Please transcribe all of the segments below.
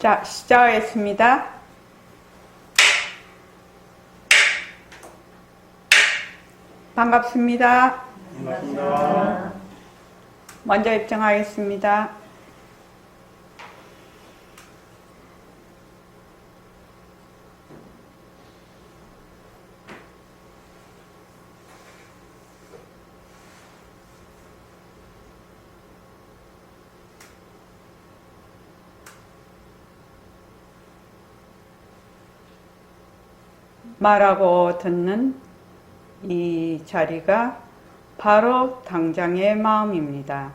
자, 시작하겠습니다. 반갑습니다. 반갑습니다. 먼저 입장하겠습니다. 말하고 듣는 이 자리가 바로 당장의 마음입니다.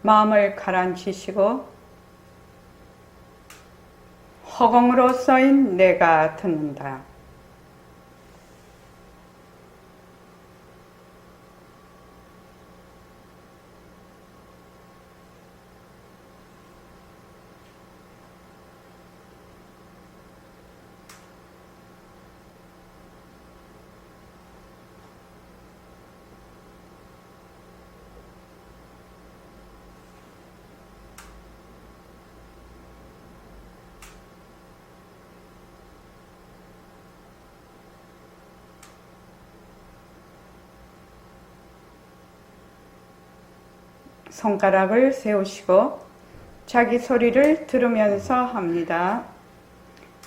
마음을 가라앉히시고 허공으로 써인 내가 듣는다. 손가락을 세우시고 자기 소리를 들으면서 합니다.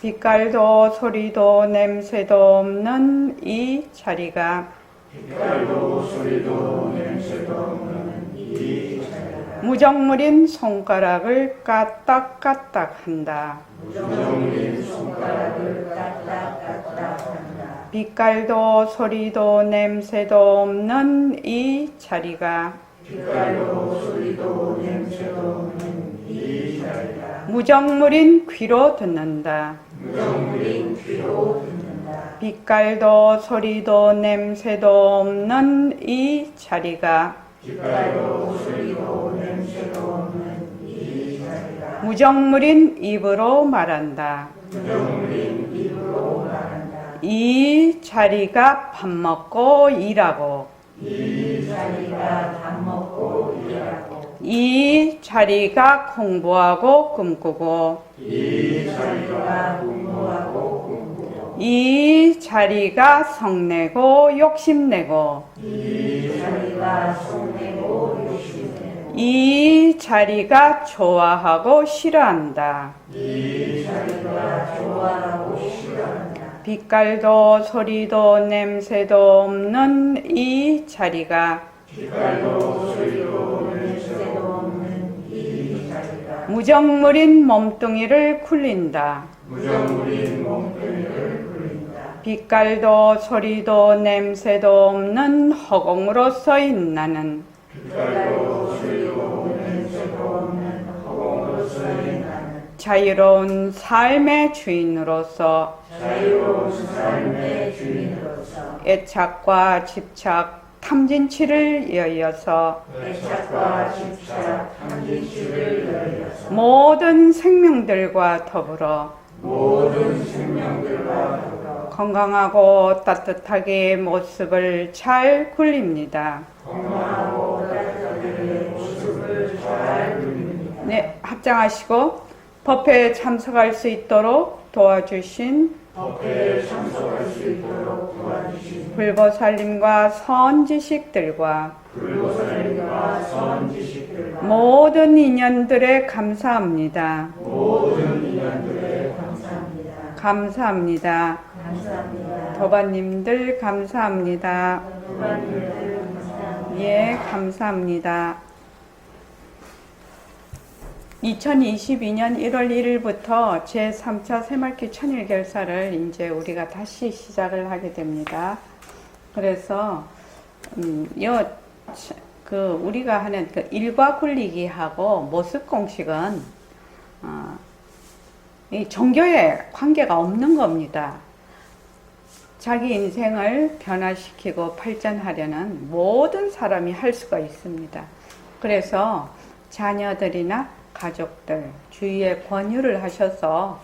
빛깔도 소리도 냄새도 없는 이 자리가 빛깔도 소리도 냄새도 없는 이 자리가 무정물인 손가락을 까딱까딱 한다. 무정물인 손가락을 까딱까딱 한다. 빛깔도 소리도 냄새도 없는 이 자리가 빛깔도 소리도 냄새도 없는 이 자리가 무정물인 귀로 듣는다. 무정물인 귀로 듣는다. 빛깔도 소리도 냄새도 없는 이 자리가 빛깔도 소리도 냄새도 없는 이 자리가 무정물인 입으로 말한다. 무정물인 입으로 말한다. 이 자리가 밥 먹고 일하고 이 자리가 밥 먹고 일하고 이 자리가 공부하고 꿈꾸고 이 자리가 공부하고 꿈꾸고 이 자리가 성내고 욕심내고 이 자리가 속내고 욕심내고 이 자리가 좋아하고 싫어한다. 이 자리가 좋아하고 싫어한다. 빛깔도 소리도 냄새도 없는 이 자리가 빛깔도 소리도 냄새도 없는 이 자리가 무정물인 몸뚱이를 굴린다. 무정물인 몸뚱이를 굴린다. 빛깔도 소리도 냄새도 없는 허공으로 써인 나는 빛깔도 소리도 냄새도 없는 허공으로 써인 나는 자유로운 삶의 주인으로서 자유로운 삶의 주인으로서 애착과 집착, 탐진치를 여어서 애착과 집착, 탐진치를 열려서 모든 생명들과 더불어 모든 생명들과 더불어 건강하고 따뜻하게 모습을 잘 굴립니다. 건강하고 따뜻하게 모습을 잘 굴립니다. 네, 합장하시고 법회에 참석할 수 있도록 도와주신 법회에 참석할 수 있도록 도와주신 불보살님과 선지식들과 불보살님과 선지식들과 모든 인연들에 감사합니다. 모든 인연들에 감사합니다. 감사합니다. 감사합니다. 도반님들 감사합니다. 도반님들 감사합니다. 예, 감사합니다. 2022년 1월 1일부터 제3차 새말기 천일결사를 이제 우리가 다시 시작을 하게 됩니다. 그래서 우리가 하는 그 일과 굴리기하고 모습 공식은 이 종교에 관계가 없는 겁니다. 자기 인생을 변화시키고 발전하려는 모든 사람이 할 수가 있습니다. 그래서 자녀들이나 가족들 주위에 권유를 하셔서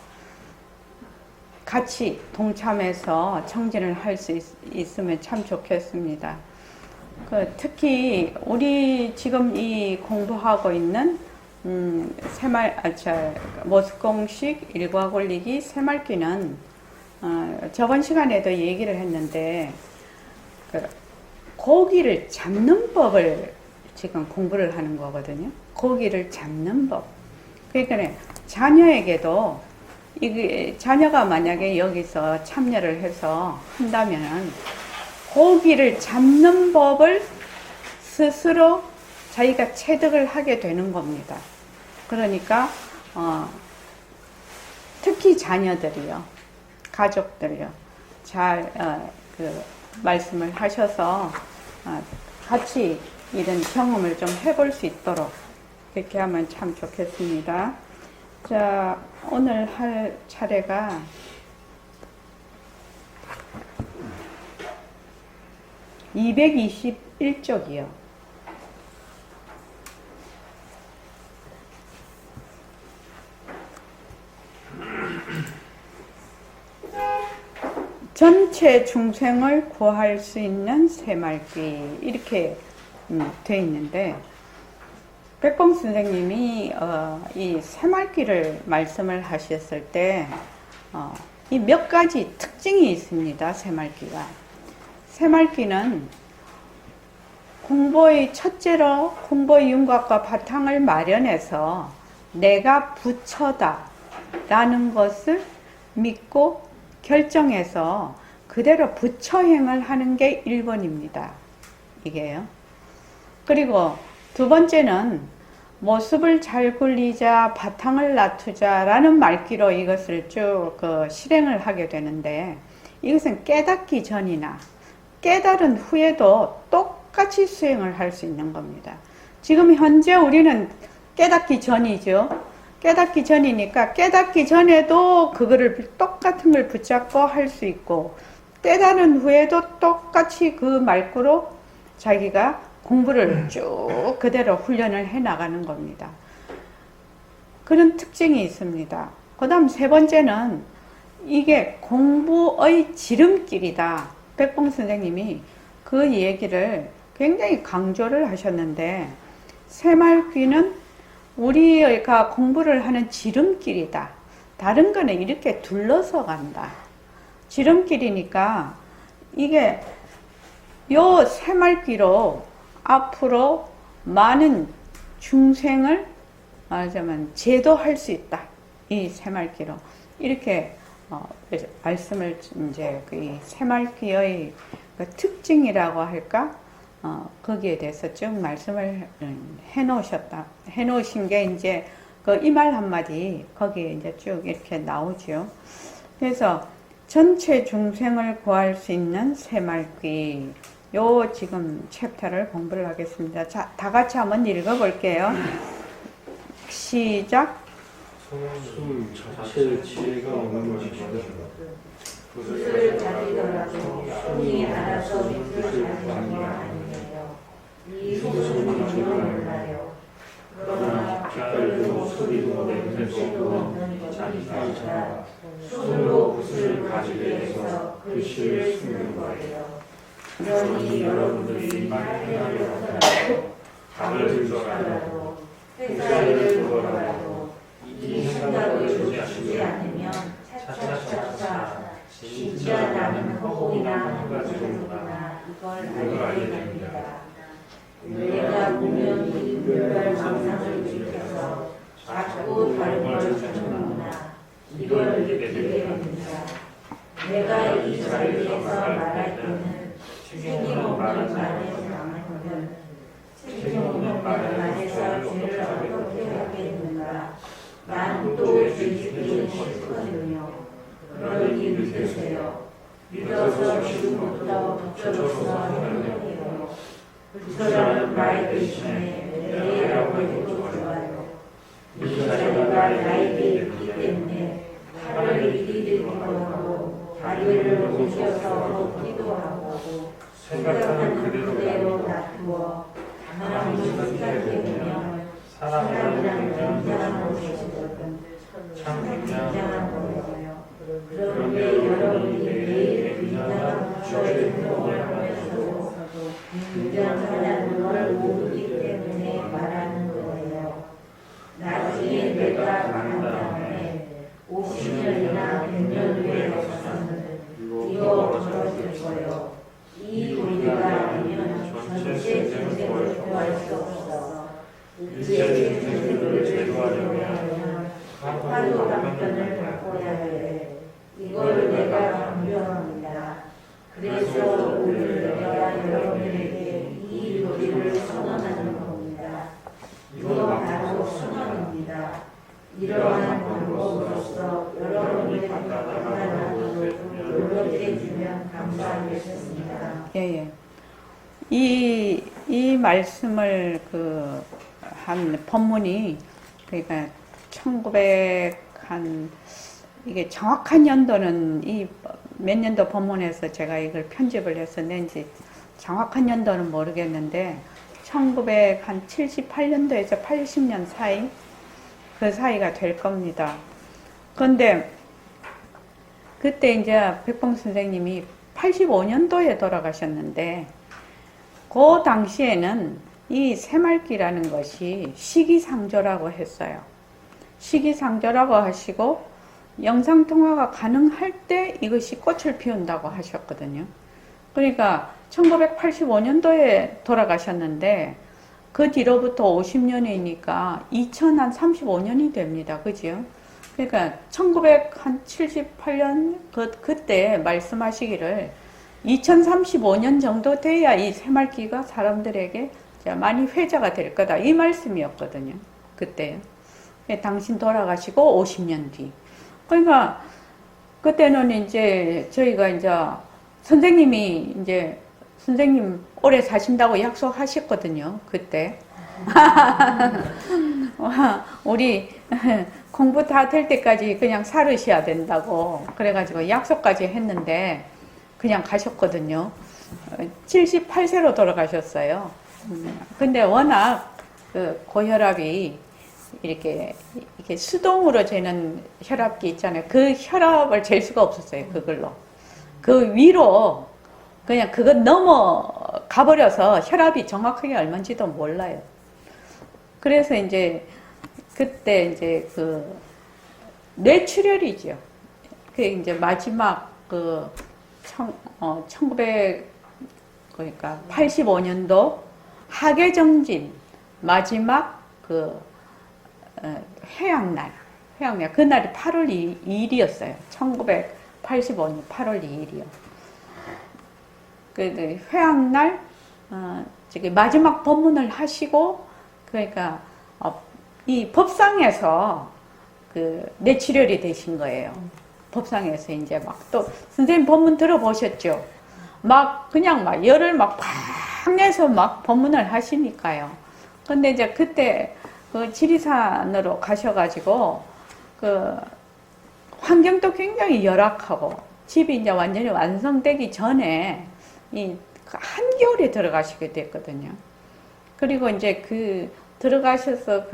같이 동참해서 청진을 할 수 있으면 참 좋겠습니다. 특히 우리 지금 이 공부하고 있는 모습공식 일과 굴리기 새말귀는 저번 시간에도 얘기를 했는데 고기를 잡는 법을 지금 공부를 하는 거거든요. 고기를 잡는 법. 그러니까 자녀에게도 자녀가 만약에 여기서 참여를 해서 한다면은 고기를 잡는 법을 스스로 자기가 체득을 하게 되는 겁니다. 그러니까 특히 자녀들이요, 가족들이요, 잘 말씀을 하셔서 같이 이런 경험을 좀 해볼 수 있도록 그렇게 하면 참 좋겠습니다. 자, 오늘 할 차례가 (221쪽이요) 전체 중생을 구할 수 있는 새말귀 이렇게 돼 있는데, 백봉 선생님이 이 새말귀를 말씀을 하셨을 때 이 몇 가지 특징이 있습니다. 새말귀가. 새말귀는 공보의 첫째로 공보의 윤곽과 바탕을 마련해서 내가 부처다 라는 것을 믿고 결정해서 그대로 부처행을 하는 게 1번입니다. 이게요. 그리고 두 번째는 모습을 잘 굴리자, 바탕을 놔두자 라는 말귀로 이것을 쭉 실행을 하게 되는데, 이것은 깨닫기 전이나 깨달은 후에도 똑같이 수행을 할 수 있는 겁니다. 지금 현재 우리는 깨닫기 전이죠. 깨닫기 전이니까 깨닫기 전에도 그거를 똑같은 걸 붙잡고 할 수 있고, 깨달은 후에도 똑같이 그 말구로 자기가 공부를 쭉 그대로 훈련을 해 나가는 겁니다. 그런 특징이 있습니다. 그 다음 세 번째는 이게 공부의 지름길이다. 백봉 선생님이 그 얘기를 굉장히 강조를 하셨는데, 새말귀는 우리가 공부를 하는 지름길이다. 다른 거는 이렇게 둘러서 간다. 지름길이니까 이게 요 새말귀로 앞으로 많은 중생을 말하자면 제도할 수 있다. 이 새말귀로 이렇게 말씀을 이제 이 새말귀의 특징이라고 할까? 거기에 대해서 쭉 말씀을 해 놓으신 게 이제 이 말 한마디 거기에 이제 쭉 이렇게 나오죠. 그래서 전체 중생을 구할 수 있는 새말귀, 요 지금 챕터를 공부를 하겠습니다. 자, 다 같이 한번 읽어볼게요. 시작. 숨 자체의 지혜가 없는 것이다. 붓을 가지더라도 손이 알아서 붓을 가지는 거 아니에요. 이 손은 몰라요. 그러나 빛깔도 소리도 냄새도 없는 자기가 손으로 붓을 가지게 해서 글씨를 쓰는 거예요. 그러니 여러분들이 말하려고 하더라도 답을 들더라도 회사일을 보더라도 이 생각을 주지 않으면 차차차차 진짜 나는 허공이나 하는구나 이걸 알게 됩니다. 내가 분명히 별별 망상을 지켜서 자꾸 다른 걸 찾는구나 이걸 느끼게 됩니다. 내가 이 자리에서 말할 때는 책임없는 말에서 나면 책임없는 말에서 죄를 어떻게 하겠는가. 난 또 죄짓기는 싫거든요. 그러니 믿으세요. 믿어서 지금부터 붙여줘서 행동해요. 붙여라는 말 대신에 내라고 해도 좋아요. 이 자리가 나에게 있기 때문에 하고 다리를 옮겨서 걷기도 하고 생각하는 그대로 놔두어 가만히 생각해보면 사람이란 굉장한 것이거든. 참 굉장한 거예요. 그런데 여러분이 매일 굉장한 저의 행동을 하면서도 굉장하다는 걸 모르기 때문에 말하는 거예요. 나중에 내가 간 다음에 50년이나 100년 후에 와서는 이거 벌어질 거예요. 이 우리가 아니면 전체 전쟁을 구할 수 없어. 일제 전쟁을 제거하려면 화도 강변을 바꿔야 해. 이걸 내가 강조합니다. 그래서 오늘 내가 여러분에게 이 요리를 선언하는 겁니다. 이거 바로 선언입니다. 이러한 방법으로서 여러분이 판단하고 노력해 주면 감사하겠습니다. 예. 이 말씀을 한 법문이 그러니까 1900한 이게 정확한 연도는 이 몇 년도 법문에서 제가 이걸 편집을 했었는지 정확한 연도는 모르겠는데 1978년도에서 80년 사이 그 사이가 될 겁니다. 그런데 그때 이제 백봉 선생님이 85년도에 돌아가셨는데 그 당시에는 이 새말기라는 것이 시기상조라고 했어요. 시기상조라고 하시고 영상통화가 가능할 때 이것이 꽃을 피운다고 하셨거든요. 그러니까 1985년도에 돌아가셨는데 그 뒤로부터 50년이니까 2035년이 됩니다. 그죠? 그러니까 1978년 그때 말씀하시기를 2035년 정도 돼야 이 새말기가 사람들에게 많이 회자가 될 거다. 이 말씀이었거든요. 그때. 당신 돌아가시고 50년 뒤. 그러니까 그때는 이제 저희가 이제 선생님이 이제 선생님 오래 사신다고 약속하셨거든요. 그때. 우리 공부 다 될 때까지 그냥 살으셔야 된다고 그래가지고 약속까지 했는데 그냥 가셨거든요. 78세로 돌아가셨어요. 근데 워낙 그 고혈압이 이렇게 수동으로 재는 혈압기 있잖아요. 그 혈압을 잴 수가 없었어요. 그걸로. 그 위로 그냥 그거 넘어가 버려서 혈압이 정확하게 얼마인지도 몰라요. 그래서 이제 그때 이제 그 뇌출혈이죠. 그 이제 마지막 1900 그러니까 85년도 하계정진 마지막 회양날 그날이 8월 2일이었어요. 1985년 8월 2일이요. 그 회양날 저기 마지막 법문을 하시고 그러니까 이 법상에서 뇌출혈이 되신 거예요. 법상에서 이제 막 또 선생님 법문 들어보셨죠? 막 그냥 막 열을 막 팍 내서 막 법문을 하시니까요. 근데 이제 그때 그 지리산으로 가셔가지고 환경도 굉장히 열악하고 집이 이제 완전히 완성되기 전에 이 한겨울에 들어가시게 됐거든요. 그리고 이제 들어가셔서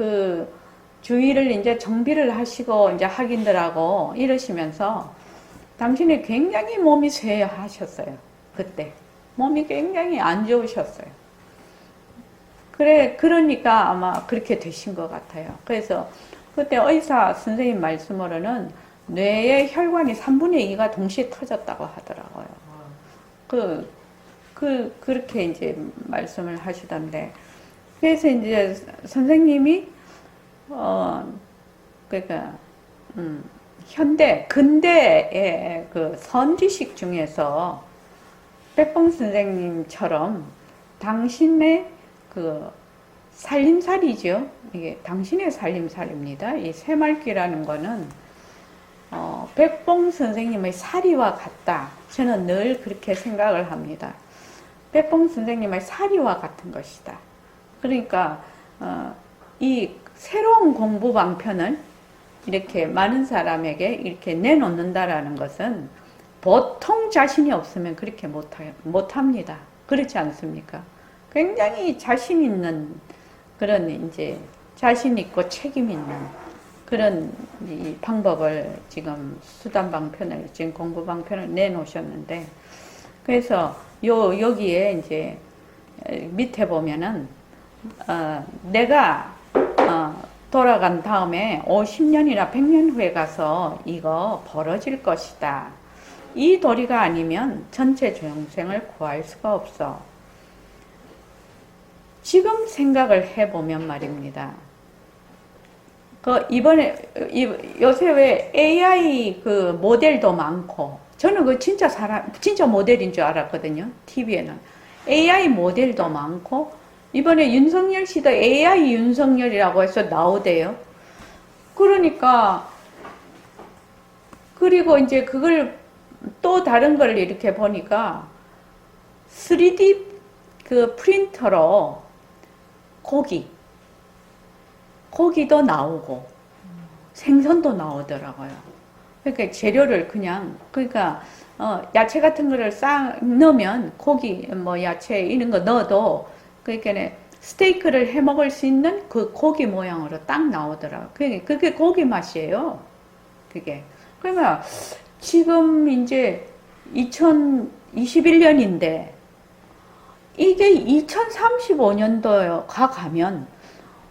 주위를 이제 정비를 하시고 이제 학인들하고 이러시면서 당신이 굉장히 몸이 쇠하셨어요. 그때 몸이 굉장히 안 좋으셨어요. 그러니까 아마 그렇게 되신 것 같아요. 그래서 그때 의사 선생님 말씀으로는 뇌의 혈관이 3분의 2가 동시에 터졌다고 하더라고요. 그렇게 이제 말씀을 하시던데. 그래서 이제 선생님이, 그러니까, 근대의 선지식 중에서 백봉 선생님처럼 당신의 살림살이죠. 이게 당신의 살림살입니다. 이 새말귀라는 거는, 백봉 선생님의 사리와 같다. 저는 늘 그렇게 생각을 합니다. 백봉 선생님의 사리와 같은 것이다. 그러니까, 이 새로운 공부 방편을 이렇게 많은 사람에게 이렇게 내놓는다라는 것은 보통 자신이 없으면 그렇게 못합니다. 그렇지 않습니까? 굉장히 자신 있는 그런 이제 자신 있고 책임 있는 그런 이 방법을 지금 수단 방편을 지금 공부 방편을 내놓으셨는데 그래서 여기에 이제 밑에 보면은 내가 돌아간 다음에 50년이나 100년 후에 가서 이거 벌어질 것이다. 이 도리가 아니면 전체 중생을 구할 수가 없어. 지금 생각을 해보면 말입니다. 이번에 요새 왜 AI 그 모델도 많고 저는 그 진짜 모델인 줄 알았거든요. TV에는 AI 모델도 많고 이번에 윤석열 씨도 AI 윤석열이라고 해서 나오대요. 그러니까 그리고 이제 그걸 또 다른 걸 이렇게 보니까 3D 그 프린터로 고기도 나오고 생선도 나오더라고요. 그러니까 재료를 그러니까 야채 같은 거를 싹 넣으면 고기 뭐 야채 이런 거 넣어도 그러니까 스테이크를 해 먹을 수 있는 그 고기 모양으로 딱 나오더라고요. 그게 고기 맛이에요. 그게. 그러면 지금 이제 2021년인데 이게 2035년도가 가면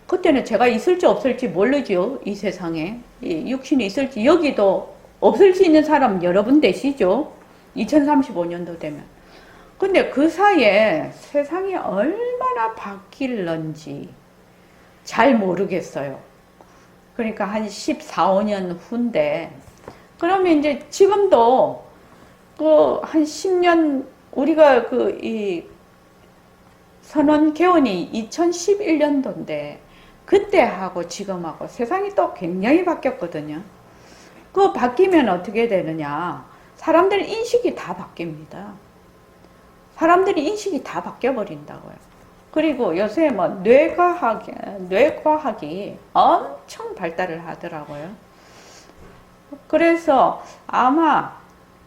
그때는 제가 있을지 없을지 모르죠. 이 세상에 육신이 있을지 여기도 없을 수 있는 사람 여러분 되시죠. 2035년도 되면. 근데 그 사이에 세상이 얼마나 바뀔런지 잘 모르겠어요. 그러니까 한 14, 15년 후인데 그러면 이제 지금도 그 한 10년 우리가 이 선원 개원이 2011년도인데 그때하고 지금하고 세상이 또 굉장히 바뀌었거든요. 그거 바뀌면 어떻게 되느냐? 사람들 인식이 다 바뀝니다. 사람들이 인식이 다 바뀌어버린다고요. 그리고 요새 뭐 뇌과학이 엄청 발달을 하더라고요. 그래서 아마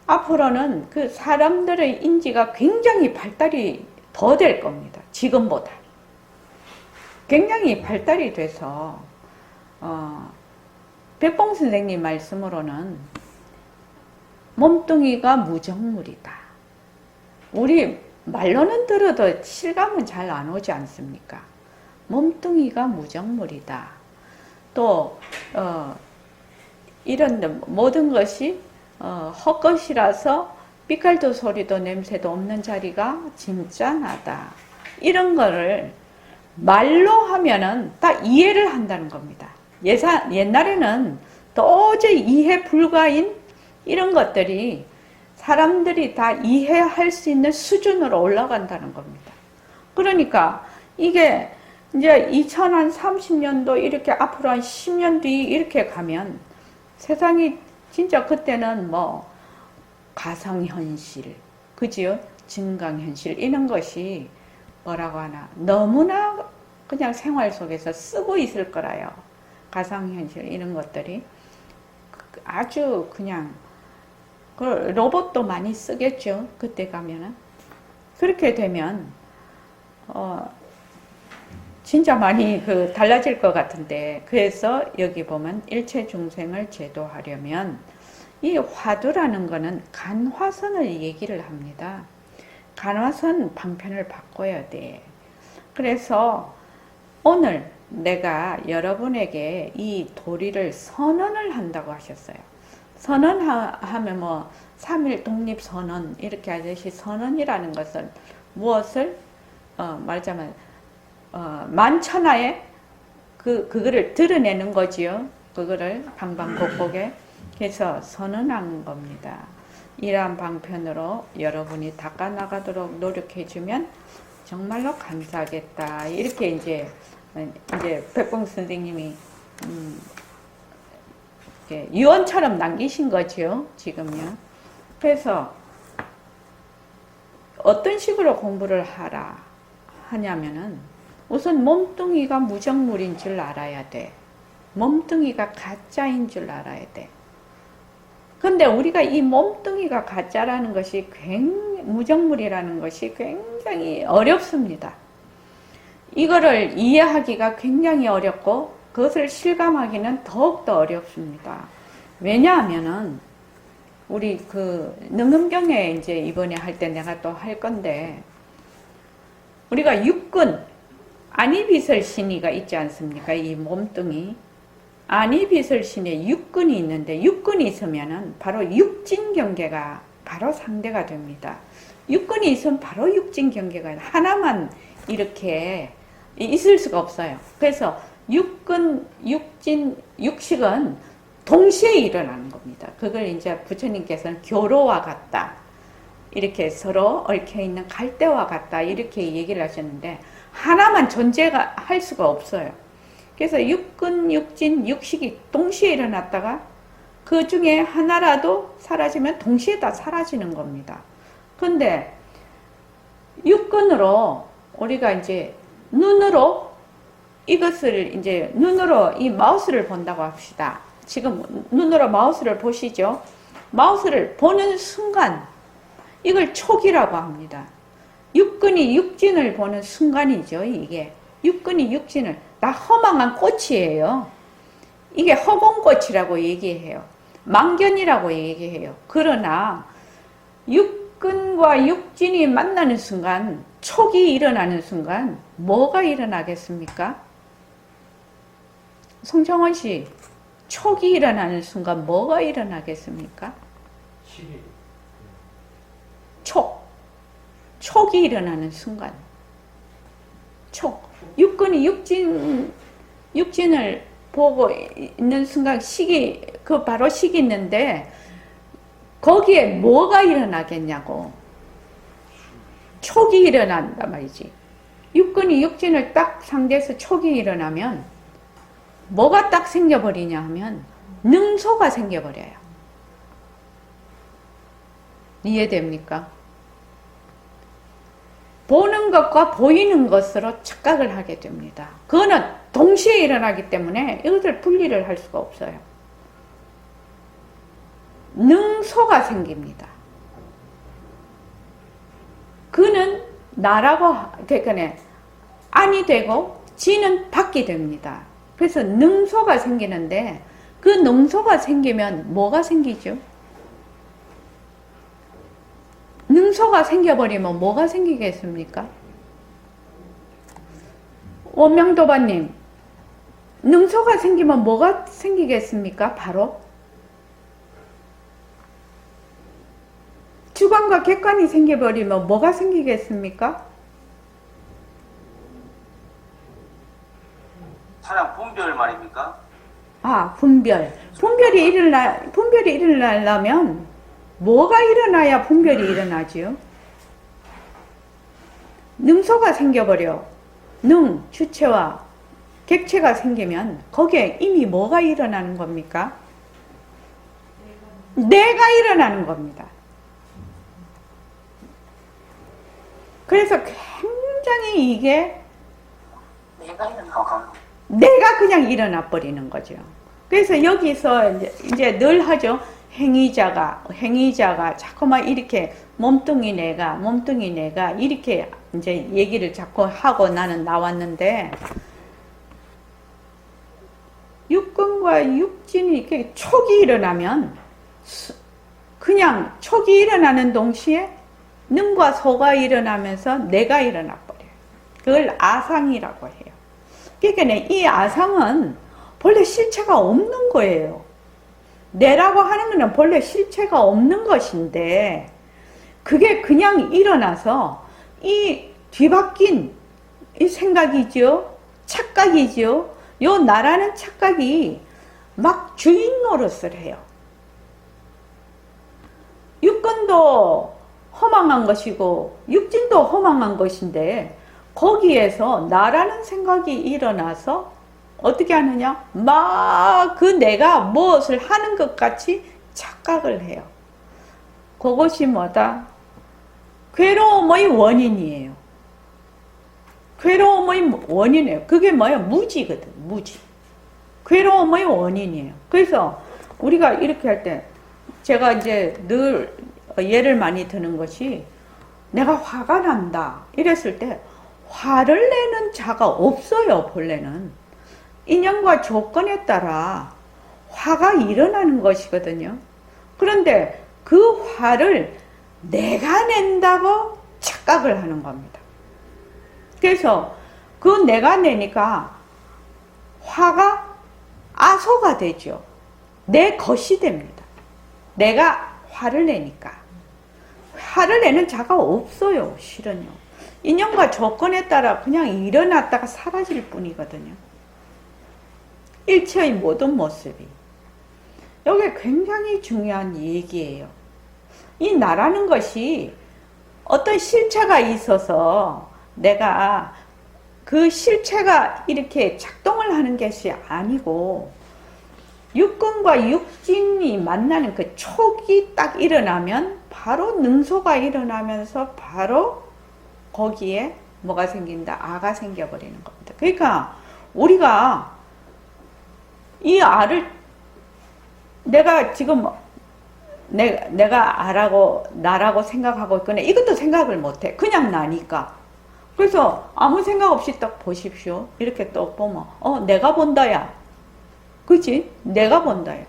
앞으로는 그 사람들의 인지가 굉장히 발달이 더 될 겁니다. 지금보다. 굉장히 발달이 돼서 백봉 선생님 말씀으로는 몸뚱이가 무정물이다. 우리 말로는 들어도 실감은 잘 안 오지 않습니까? 몸뚱이가 무정물이다. 또 이런 모든 것이 헛것이라서 삐깔도 소리도 냄새도 없는 자리가 진짜나다. 이런 거를 말로 하면은 딱 이해를 한다는 겁니다. 옛날에는 도저히 이해 불가인 이런 것들이 사람들이 다 이해할 수 있는 수준으로 올라간다는 겁니다. 그러니까 이게 이제 2030년도 이렇게 앞으로 한 10년 뒤 이렇게 가면 세상이 진짜 그때는 뭐 가상현실, 그지요? 증강현실 이런 것이 뭐라고 하나 너무나 그냥 생활 속에서 쓰고 있을 거라요. 가상현실 이런 것들이 아주 그냥 로봇도 많이 쓰겠죠. 그때 가면은 그렇게 되면 진짜 많이 달라질 것 같은데 그래서 여기 보면 일체 중생을 제도하려면 이 화두라는 거는 간화선을 얘기를 합니다. 간화선 방편을 바꿔야 돼. 그래서 오늘 내가 여러분에게 이 도리를 선언을 한다고 하셨어요. 선언하면 뭐 3일 독립선언 이렇게 하듯이 선언이라는 것은 무엇을 말하자면 만천하에 그거를 드러내는 거지요. 그거를 방방곡곡에 그래서 선언한 겁니다. 이러한 방편으로 여러분이 닦아나가도록 노력해주면 정말로 감사하겠다. 이렇게 이제 백봉 선생님이 유언처럼 남기신 거죠. 지금요. 그래서 어떤 식으로 공부를 하냐면은 우선 몸뚱이가 무정물인 줄 알아야 돼. 몸뚱이가 가짜인 줄 알아야 돼. 근데 우리가 이 몸뚱이가 가짜라는 것이 무정물이라는 것이 굉장히 어렵습니다. 이거를 이해하기가 굉장히 어렵고 그것을 실감하기는 더욱더 어렵습니다. 왜냐하면은 우리 능음경에 이제 이번에 할 때 내가 또 할 건데, 우리가 육근, 안이비설신이가 있지 않습니까? 이 몸뚱이. 안이비설신에 육근이 있는데, 육근이 있으면은 바로 육진경계가 바로 상대가 됩니다. 육근이 있으면 바로 육진경계가 하나만 이렇게 있을 수가 없어요. 그래서 육근, 육진, 육식은 동시에 일어나는 겁니다. 그걸 이제 부처님께서는 교로와 같다, 이렇게 서로 얽혀있는 갈대와 같다, 이렇게 얘기를 하셨는데, 하나만 존재가 할 수가 없어요. 그래서 육근, 육진, 육식이 동시에 일어났다가 그 중에 하나라도 사라지면 동시에 다 사라지는 겁니다. 근데 육근으로 우리가 이제 눈으로 이것을 이제 눈으로 이 마우스를 본다고 합시다. 지금 눈으로 마우스를 보시죠. 마우스를 보는 순간 이걸 촉이라고 합니다. 육근이 육진을 보는 순간이죠. 이게 육근이 육진을, 다 허망한 꽃이에요. 이게 허공꽃이라고 얘기해요. 망견이라고 얘기해요. 그러나 육근과 육진이 만나는 순간, 촉이 일어나는 순간 뭐가 일어나겠습니까? 송정원 씨, 촉이 일어나는 순간 뭐가 일어나겠습니까? 시기. 촉이 일어나는 순간, 육근이 육진을 보고 있는 순간 바로 식이 있는데 거기에 뭐가 일어나겠냐고. 촉이 일어난단 말이지. 육근이 육진을 딱 상대해서 촉이 일어나면 뭐가 딱 생겨버리냐 하면 능소가 생겨버려요. 이해됩니까? 보는 것과 보이는 것으로 착각을 하게 됩니다. 그거는 동시에 일어나기 때문에 이것을 분리를 할 수가 없어요. 능소가 생깁니다. 그는 나라고, 그러니까 안이 되고 지는 밖이 됩니다. 그래서 능소가 생기는데, 그 능소가 생기면 뭐가 생기죠? 능소가 생겨버리면 뭐가 생기겠습니까? 원명도반님, 능소가 생기면 뭐가 생기겠습니까? 바로 주관과 객관이 생겨버리면 뭐가 생기겠습니까? 차량 분별 말입니까? 아, 분별이 일어나려면 뭐가 일어나야 분별이 일어나지요? 능소가 생겨버려. 주체와 객체가 생기면 거기에 이미 뭐가 일어나는 겁니까? 내가 일어나는 겁니다. 그래서 굉장히 이게 내가 그냥 일어나 버리는 거죠. 그래서 여기서 이제 늘 하죠. 행위자가 자꾸만 이렇게 몸뚱이 내가 이렇게 이제 얘기를 자꾸 하고 나는 나왔는데, 육근과 육진이 이렇게 촉이 일어나면 그냥 촉이 일어나는 동시에 능과 소가 일어나면서 내가 일어나 버려요. 그걸 아상이라고 해요. 그러니까 이 아상은 본래 실체가 없는 거예요. 내라고 하는 것은 본래 실체가 없는 것인데, 그게 그냥 일어나서 이 뒤바뀐 이 생각이죠, 착각이죠. 요 나라는 착각이 막 주인 노릇을 해요. 육근도 허망한 것이고 육진도 허망한 것인데, 거기에서 나라는 생각이 일어나서 어떻게 하느냐? 막 그 내가 무엇을 하는 것 같이 착각을 해요. 그것이 뭐다? 괴로움의 원인이에요. 괴로움의 원인이에요. 그게 뭐예요? 무지거든, 무지. 괴로움의 원인이에요. 그래서 우리가 이렇게 할 때 제가 이제 늘 예를 많이 드는 것이 내가 화가 난다 이랬을 때 화를 내는 자가 없어요. 본래는 인연과 조건에 따라 화가 일어나는 것이거든요. 그런데 그 화를 내가 낸다고 착각을 하는 겁니다. 그래서 그 내가 내니까 화가 아소가 되죠. 내 것이 됩니다. 내가 화를 내니까. 화를 내는 자가 없어요. 실은요. 인연과 조건에 따라 그냥 일어났다가 사라질 뿐이거든요. 일체의 모든 모습이. 이게 굉장히 중요한 얘기예요. 이 나라는 것이 어떤 실체가 있어서 내가 그 실체가 이렇게 작동을 하는 것이 아니고 육근과 육진이 만나는 그 촉이 딱 일어나면 바로 능소가 일어나면서 바로 거기에 뭐가 생긴다? 아가 생겨버리는 겁니다. 그러니까 우리가 이 아를 내가 지금 내가 아라고 나라고 생각하고 있거나 이것도 생각을 못해. 그냥 나니까. 그래서 아무 생각 없이 딱 보십시오. 이렇게 또 보면 내가 본다야. 그치? 내가 본다야.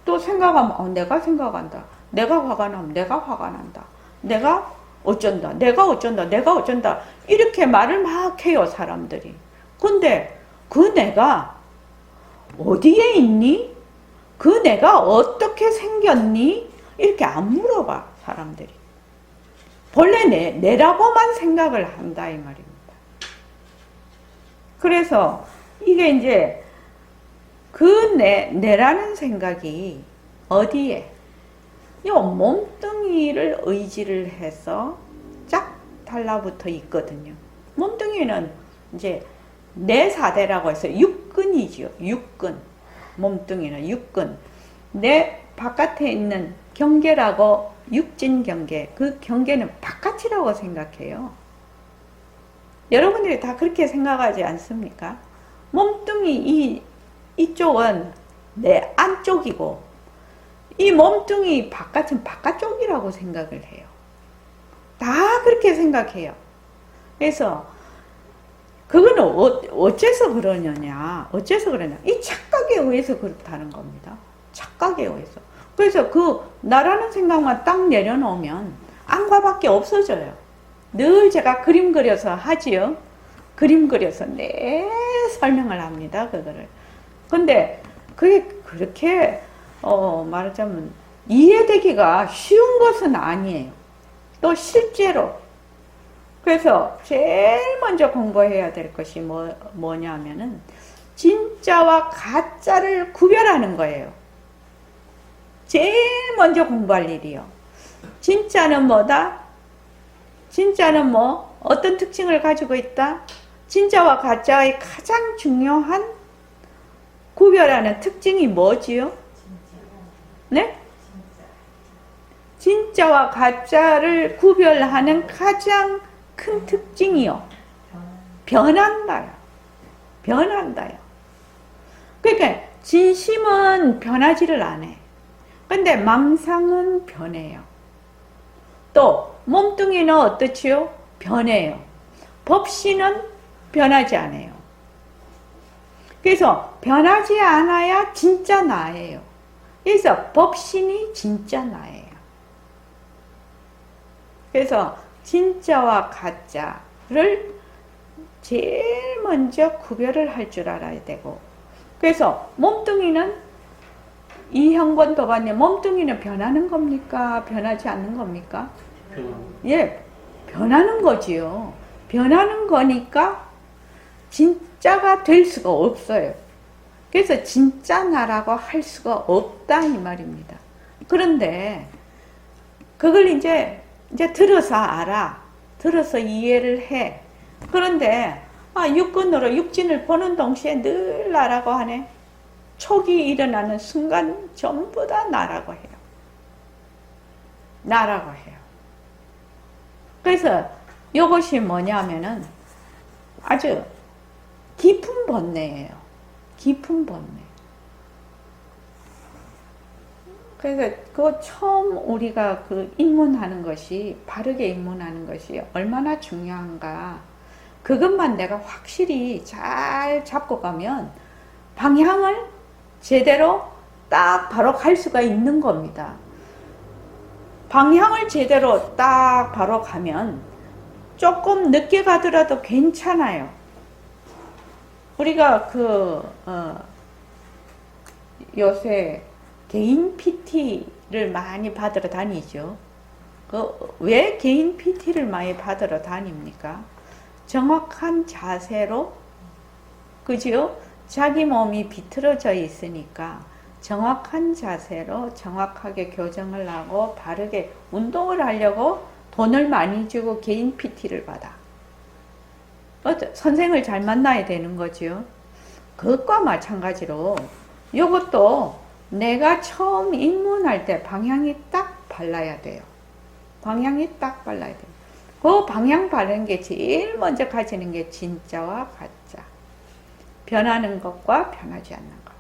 또 생각하면 내가 생각한다. 내가 화가 나면 내가 화가 난다. 내가 어쩐다. 내가 어쩐다. 내가 어쩐다. 이렇게 말을 막 해요. 사람들이. 근데 그 내가 어디에 있니? 그 내가 어떻게 생겼니? 이렇게 안 물어봐. 사람들이. 본래 내라고만 생각을 한다 이 말입니다. 그래서 이게 이제 그 내라는 생각이 어디에? 이 몸뚱이를 의지를 해서 쫙 달라붙어 있거든요. 몸뚱이는 이제 내 사대라고 해서 육근이죠. 육근. 몸뚱이는 육근. 내 바깥에 있는 경계라고 육진 경계. 그 경계는 바깥이라고 생각해요. 여러분들이 다 그렇게 생각하지 않습니까? 몸뚱이 이쪽은 내 안쪽이고 이 몸뚱이 바깥은 바깥쪽이라고 생각을 해요. 다 그렇게 생각해요. 그래서 그거는 어째서 그러느냐? 어째서 그러냐? 이 착각에 의해서 그렇다는 겁니다. 착각에 의해서. 그래서 그 나라는 생각만 딱 내려놓으면 안과밖에 없어져요. 늘 제가 그림 그려서 하지요. 그림 그려서 설명을 합니다. 그거를. 근데 그게 그렇게 말하자면 이해되기가 쉬운 것은 아니에요. 또 실제로. 그래서 제일 먼저 공부해야 될 것이 뭐냐면은 진짜와 가짜를 구별하는 거예요. 제일 먼저 공부할 일이요. 진짜는 뭐다? 진짜는 뭐? 어떤 특징을 가지고 있다? 진짜와 가짜의 가장 중요한 구별하는 특징이 뭐지요? 네? 진짜와 가짜를 구별하는 가장 큰 특징이요. 변한다요. 변한다요. 그러니까 진심은 변하지를 않아요. 근데 망상은 변해요. 또 몸뚱이는 어떻지요? 변해요. 법신은 변하지 않아요. 그래서 변하지 않아야 진짜 나예요. 그래서 법신이 진짜 나예요. 그래서 진짜와 가짜를 제일 먼저 구별을 할 줄 알아야 되고, 그래서 몸뚱이는 이형권 도반님, 몸뚱이는 변하는 겁니까? 변하지 않는 겁니까? 예, 변하는 거지요. 변하는 거니까 진짜가 될 수가 없어요. 그래서 진짜 나라고 할 수가 없다 이 말입니다. 그런데 그걸 이제 들어서 알아. 들어서 이해를 해. 그런데 육근으로 육진을 보는 동시에 늘 나라고 하네. 촉이 일어나는 순간 전부 다 나라고 해요. 나라고 해요. 그래서 이것이 뭐냐면은 아주 깊은 번뇌예요. 깊은 번뇌. 그래서 그 처음 우리가 그 입문하는 것이, 바르게 입문하는 것이 얼마나 중요한가. 그것만 내가 확실히 잘 잡고 가면 방향을 제대로 딱 바로 갈 수가 있는 겁니다. 방향을 제대로 딱 바로 가면 조금 늦게 가더라도 괜찮아요. 우리가 요새 개인 PT를 많이 받으러 다니죠. 왜 개인 PT를 많이 받으러 다닙니까? 정확한 자세로, 그죠? 자기 몸이 비틀어져 있으니까 정확한 자세로 정확하게 교정을 하고 바르게 운동을 하려고 돈을 많이 주고 개인 PT를 받아. 선생을 잘 만나야 되는 거죠. 그것과 마찬가지로 이것도 내가 처음 입문할 때 방향이 딱 발라야 돼요. 방향이 딱 발라야 돼요. 그 방향 바르는 게 제일 먼저 가지는 게 진짜와 가짜. 변하는 것과 변하지 않는 것.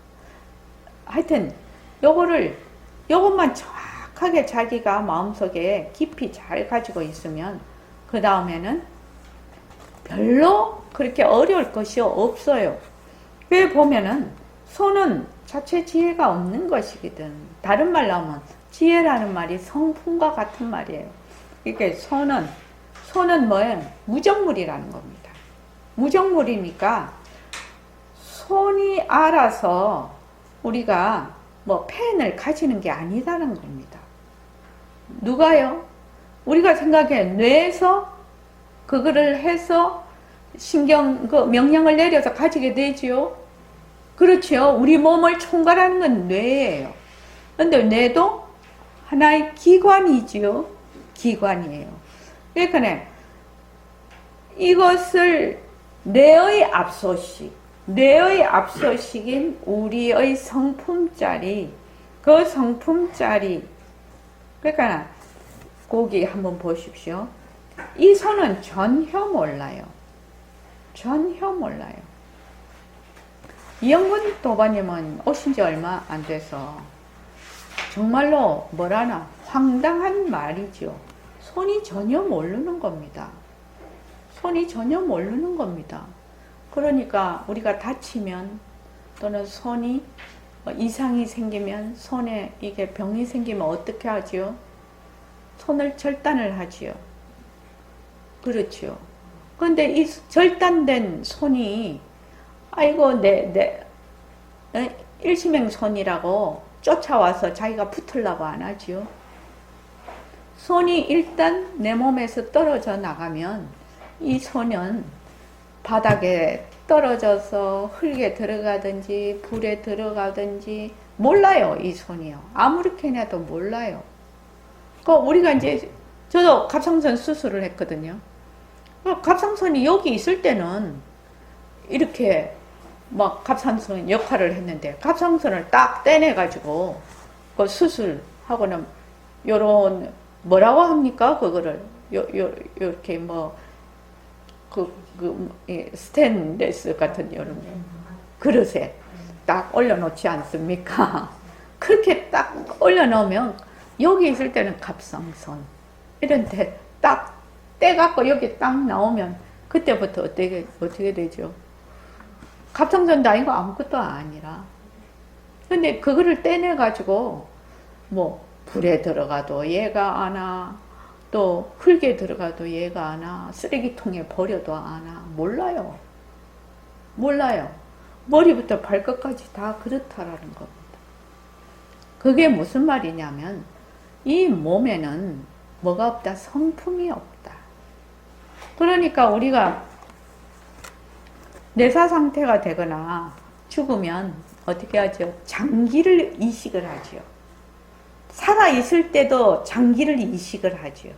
하여튼 요것만 정확하게 자기가 마음속에 깊이 잘 가지고 있으면 그 다음에는 별로 그렇게 어려울 것이 없어요. 왜 보면은 손은 자체 지혜가 없는 것이거든. 다른 말로 하면 지혜라는 말이 성품과 같은 말이에요. 그러니까 손은 뭐예요? 무정물이라는 겁니다. 무정물이니까 손이 알아서 우리가 뭐 펜을 가지는 게 아니다는 겁니다. 누가요? 우리가 생각해 뇌에서 그거를 해서 명령을 내려서 가지게 되지요. 그렇죠. 우리 몸을 총괄하는 건 뇌예요. 근데 뇌도 하나의 기관이지요. 기관이에요. 그러니까 이것을 뇌의 압소식인 우리의 성품짜리, 그 성품짜리. 그러니까 거기 한번 보십시오. 이 손은 전혀 몰라요. 전혀 몰라요. 이영근 도바님은 오신 지 얼마 안 돼서 정말로 뭐라나 황당한 말이죠. 손이 전혀 모르는 겁니다. 손이 전혀 모르는 겁니다. 그러니까 우리가 다치면 또는 손이 이상이 생기면, 손에 이게 병이 생기면 어떻게 하지요? 손을 절단을 하지요. 그렇죠. 근데 이 절단된 손이 아이고 일시맹손이라고 쫓아와서 자기가 붙으려고 안 하지요. 손이 일단 내 몸에서 떨어져 나가면 이 손은 바닥에 떨어져서 흙에 들어가든지 불에 들어가든지 몰라요. 이 손이요. 아무렇게 해도 몰라요. 우리가 이제 저도 갑상선 수술을 했거든요. 갑상선이 여기 있을 때는 이렇게 막 갑상선 역할을 했는데 갑상선을 딱 떼내가지고 그 수술하고는 요런 뭐라고 합니까? 그거를 요렇게 스테인레스 같은 요런 그릇에 딱 올려놓지 않습니까? 그렇게 딱 올려놓으면 여기 있을 때는 갑상선 이런데 딱 떼갖고 여기 딱 나오면 그때부터 어떻게 되죠? 갑상선도 아니고 아무것도 아니라. 근데 그거를 떼내가지고 뭐 불에 들어가도 얘가 안 와, 또 흙에 들어가도 얘가 안 와, 쓰레기통에 버려도 안 와. 몰라요. 몰라요. 머리부터 발끝까지 다 그렇다라는 겁니다. 그게 무슨 말이냐면 이 몸에는 뭐가 없다? 성품이 없다. 그러니까 우리가 뇌사 상태가 되거나 죽으면 어떻게 하죠? 장기를 이식을 하죠. 살아있을 때도 장기를 이식을 하죠.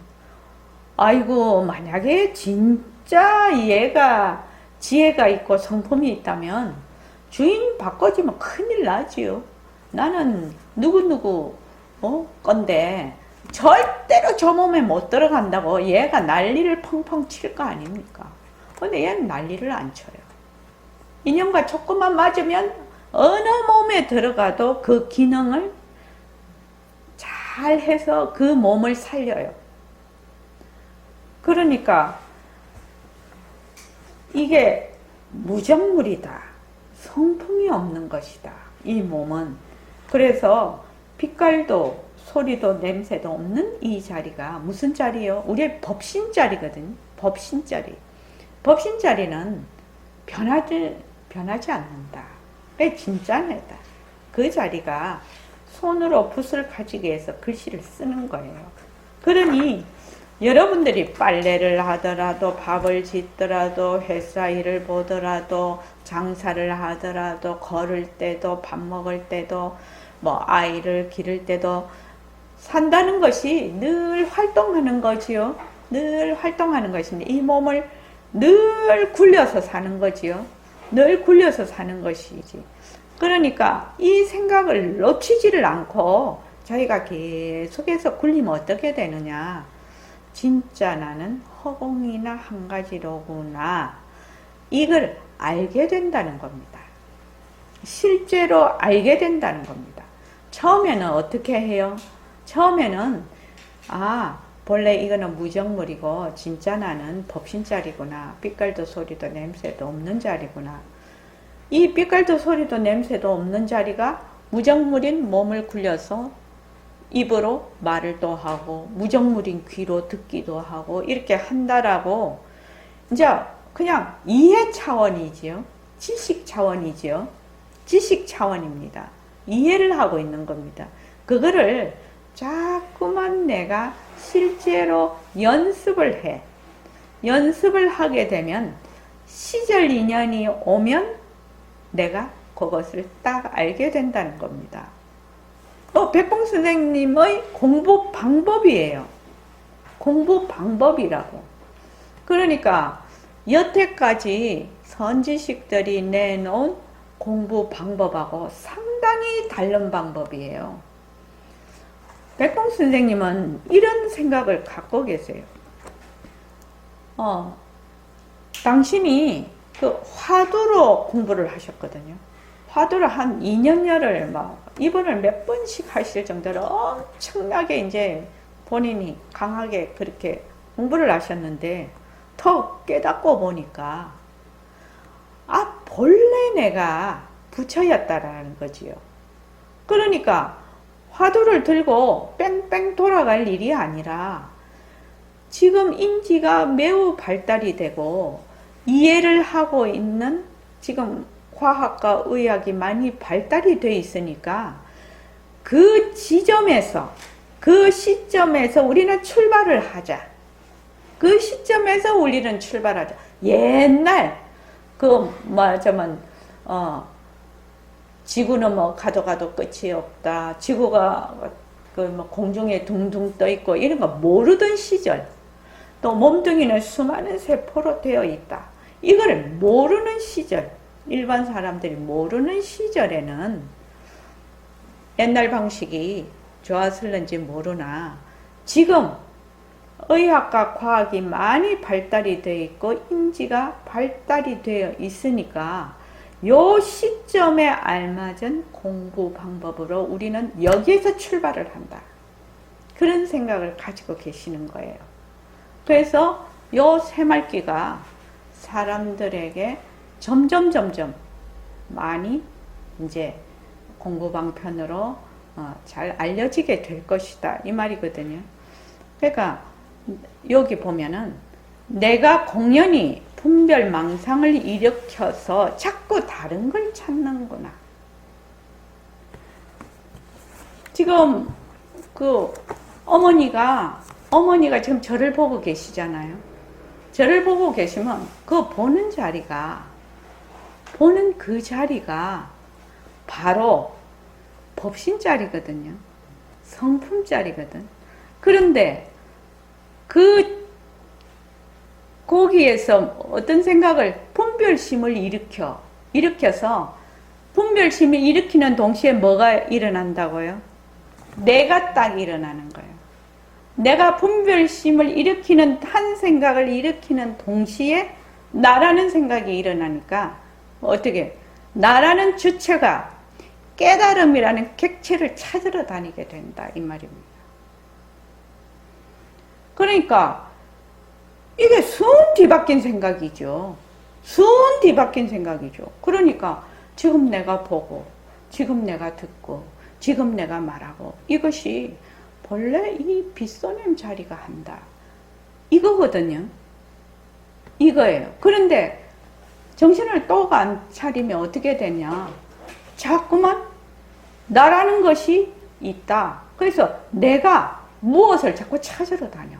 아이고, 만약에 진짜 얘가 지혜가 있고 성품이 있다면 주인 바꿔주면 큰일 나지요. 나는 누구누구 건데 절대로 저 몸에 못 들어간다고 얘가 난리를 펑펑 칠 거 아닙니까? 근데 얘는 난리를 안 쳐요. 인형과 조금만 맞으면 어느 몸에 들어가도 그 기능을 잘 해서 그 몸을 살려요. 그러니까 이게 무정물이다. 성품이 없는 것이다. 이 몸은. 그래서 빛깔도 소리도 냄새도 없는 이 자리가 무슨 자리요? 우리의 법신자리거든요. 법신자리. 법신자리는 변하지 않는다. 왜 진짜내다. 그 자리가 손으로 붓을 가지기 위해서 글씨를 쓰는 거예요. 그러니 여러분들이 빨래를 하더라도 밥을 짓더라도 회사 일을 보더라도 장사를 하더라도 걸을 때도 밥 먹을 때도 뭐 아이를 기를 때도 산다는 것이 늘 활동하는 거지요. 늘 활동하는 것인데 이 몸을 늘 굴려서 사는 거지요. 늘 굴려서 사는 것이지. 그러니까 이 생각을 놓치지를 않고 자기가 계속해서 굴리면 어떻게 되느냐. 진짜 나는 허공이나 한 가지로구나. 이걸 알게 된다는 겁니다. 실제로 알게 된다는 겁니다. 처음에는 어떻게 해요? 처음에는 본래 이거는 무정물이고 진짜 나는 법신자리구나. 빛깔도 소리도 냄새도 없는 자리구나. 이 빛깔도 소리도 냄새도 없는 자리가 무정물인 몸을 굴려서 입으로 말을 또 하고 무정물인 귀로 듣기도 하고 이렇게 한다라고 이제 그냥 이해 차원이지요. 지식 차원이지요. 지식 차원입니다. 이해를 하고 있는 겁니다. 그거를 자꾸만 내가 실제로 연습을 해. 연습을 하게 되면 시절 인연이 오면 내가 그것을 딱 알게 된다는 겁니다. 백봉 선생님의 공부 방법이에요. 공부 방법이라고. 그러니까 여태까지 선지식들이 내놓은 공부 방법하고 상당히 다른 방법이에요. 백봉 선생님은 이런 생각을 갖고 계세요. 당신이 그 화두로 공부를 하셨거든요. 화두를 한 2년여를 입원을 몇 번씩 하실 정도로 엄청나게 이제 본인이 강하게 그렇게 공부를 하셨는데 더 깨닫고 보니까 본래 내가 부처였다라는 거지요. 그러니까 화두를 들고 뺑뺑 돌아갈 일이 아니라 지금 인지가 매우 발달이 되고 이해를 하고 있는 지금 과학과 의학이 많이 발달이 돼 있으니까 그 지점에서 그 시점에서 우리는 출발을 하자. 그 시점에서 우리는 출발하자. 옛날 지구는 가도 끝이 없다. 지구가 공중에 둥둥 떠 있고 이런 거 모르던 시절. 또 몸뚱이는 수많은 세포로 되어 있다. 이걸 모르는 시절. 일반 사람들이 모르는 시절에는 옛날 방식이 좋았을는지 모르나 지금 의학과 과학이 많이 발달이 되어 있고 인지가 발달이 되어 있으니까 요 시점에 알맞은 공부 방법으로 우리는 여기에서 출발을 한다. 그런 생각을 가지고 계시는 거예요. 그래서 요 새말귀가 사람들에게 점점 많이 이제 공부 방편으로 잘 알려지게 될 것이다. 이 말이거든요. 그러니까 여기 보면은 내가 공연히 분별망상을 일으켜서 자꾸 다른 걸 찾는구나. 지금 어머니가 지금 저를 보고 계시잖아요. 저를 보고 계시면 보는 그 자리가 바로 법신자리거든요. 성품자리거든. 그런데 거기에서 어떤 생각을 분별심을 일으켜서 분별심을 일으키는 동시에 뭐가 일어난다고요? 내가 딱 일어나는 거예요. 내가 분별심을 일으키는 한 생각을 일으키는 동시에 나라는 생각이 일어나니까 어떻게 나라는 주체가 깨달음이라는 객체를 찾으러 다니게 된다 이 말입니다. 그러니까 이게 순 뒤바뀐 생각이죠. 순 뒤바뀐 생각이죠. 그러니까 지금 내가 보고 지금 내가 듣고 지금 내가 말하고 이것이 본래 이 빗소님 자리가 한다 이거거든요. 이거예요. 그런데 정신을 또 안 차리면 어떻게 되냐, 자꾸만 나라는 것이 있다. 그래서 내가 무엇을 자꾸 찾으러 다녀.